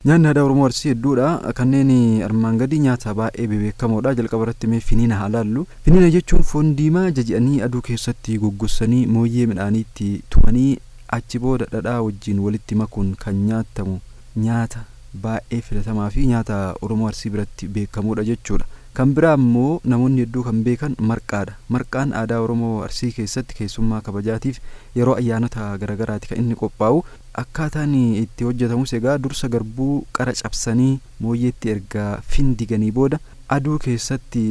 Nyaanni aadaa Oromoo Arsii hedduudha. Kanneen armaan gadii nyaata baay'ee beekamoodha. Jalqaba irratti mee finiina haa laallu. Finiina jechuun foon diimaa jaji'anii aduu keessatti goggossanii mooyyee midhaaniitti tumanii achi booda dhadhaa wajjin walitti makuun kan nyaatamu nyaata baay'ee filatamaa fi nyaata Oromoo Arsii biratti beekamuudha jechuudha. Kan biraa immoo namoonni hedduu kan beekan marqaadha. Marqaan aadaa Oromoo Arsii keessatti keessummaa kabajaatiif yeroo ayyaanota garagaraati kan inni qophaa'u. Akkaataan itti hojjetamus egaa dursa garbuu qara cabsanii mooyyeetti erga findiganii booda aduu keessatti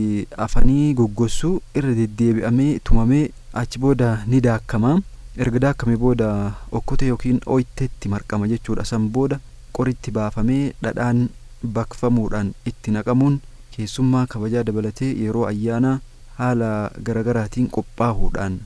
afanii goggossuu irra deddeebi'amee tumamee achi booda ni daakkama. Erga daakkamee booda okkotee yookiin ooyiteetti marqama jechuudha. San booda qoritti baafamee dhadhaan baqfamuudhaan itti naqamuun keessummaa kabajaa dabalatee yeroo ayyaana haala garagaraatiin qophaa'uudhaan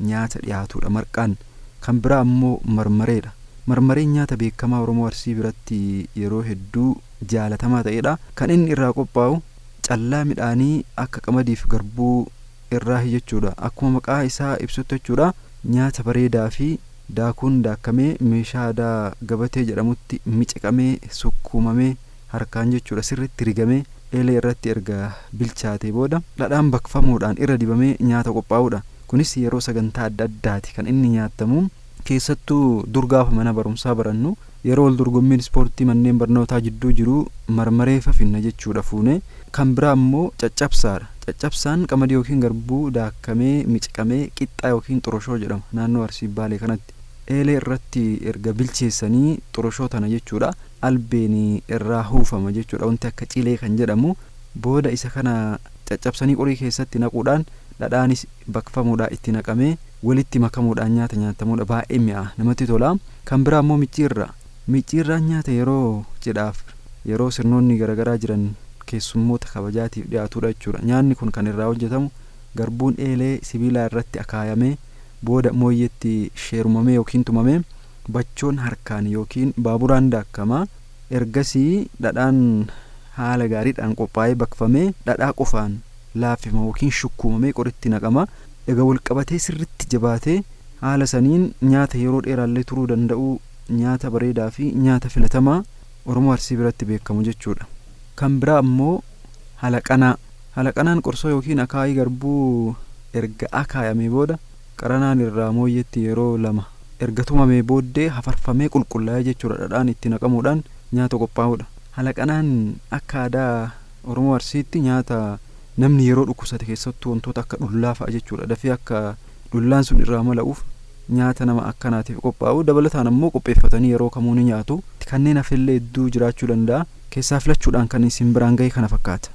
nyaata dhiyaatudha marqaan. Kan biraa immoo marmareedha. Marmareen nyaata beekamaa Oromoo Arsii biratti yeroo hedduu jaalatamaa ta'edha. Kan inni irraa qophaa'u callaa midhaanii akka qamadiif garbuu irraa jechuudha. Akkuma maqaa isaa ibsutti jechuudha. Nyaata bareedaa fi daakuun daakkamee meeshaa aadaa gabatee jedhamutti miciqamee sukkuumamee harkaan jechuudha sirriitti rigamee eelee irratti erga bilchaatee booda dhadhaan baqfamuudhaan irra dibamee nyaata qophaa'udha. Kunis yeroo sagantaa adda addaati kan inni nyaatamu. Keessattuu dur gaafa mana barumsaa barannu yeroo wal dorgommiin ispoortii manneen barnootaa jidduu jiru marmaree finna jechuudha fuune. Kan biraa immoo caccabsaadha. Caccabsaan qamadii yookiin garbuu daakkamee miciqamee qixxaa yookiin xoroshoo jedhama naannoo Arsii Baalee kanatti. Eelee irratti erga bilcheessanii xoroshoo tana jechuudha albeen irraa huufama jechuudha. Wanti akka cilee kan jedhamu booda isa kana caccabsanii qorii keessatti naquudhaan dhadhaanis baqfamuudhaan itti naqamee walitti makamuudhaan nyaata nyaatamuudha. Baay'ee mi'a namatti tola. Kan biraa immoo micciirra. Micciirraan nyaata yeroo cidhaaf yeroo sirnoonni garagaraa jiran keessummoota kabajaatiif dhiyaatudha jechuudha. Nyaanni kun kan irraa hojjetamu garbuun eelee sibiilaa irratti akaayamee booda mooyyeetti sheerumamee yookiin tumamee bachoon harkaan yookiin baaburaan daakkama. Ergasii dhadhaan haala gaariidhaan qophaa'ee baqfamee dhadhaa qofaan laaffima yookiin shukkuumamee qoritti naqama. Egaa wal qabatee sirriitti jabaatee haala saniin nyaata yeroo dheeraallee turuu danda'u nyaata bareedaa fi nyaata filatamaa Oromoo Arsii biratti beekamu jechuudha. Kan biraa immoo halaqanaa. Halaqanaan qorsoo yookiin akaayii garbuu erga akaayamee booda qaranaan irraa mooyyeetti yeroo lama erga tumamee booddee hafarfamee qulqullaa'ee jechuudha dhadhaan itti naqamuudhaan nyaata qophaa'udha. Halaqanaan akka aadaa Oromoo Arsiitti nyaata namni yeroo dhukkubsate keessattuu wantoota akka dhullaa fa'a jechuudha. Dafii akka dhullaan sun irraa mala'uuf nyaata nama akkanaatiif qophaa'u. Dabalataan ammoo qopheeffatanii yeroo kamuu ni nyaatu. Kanneen hafillee hedduu jiraachuu danda'a. Keessaa filachuudhaan kan isin biraan gahe kana fakkaata.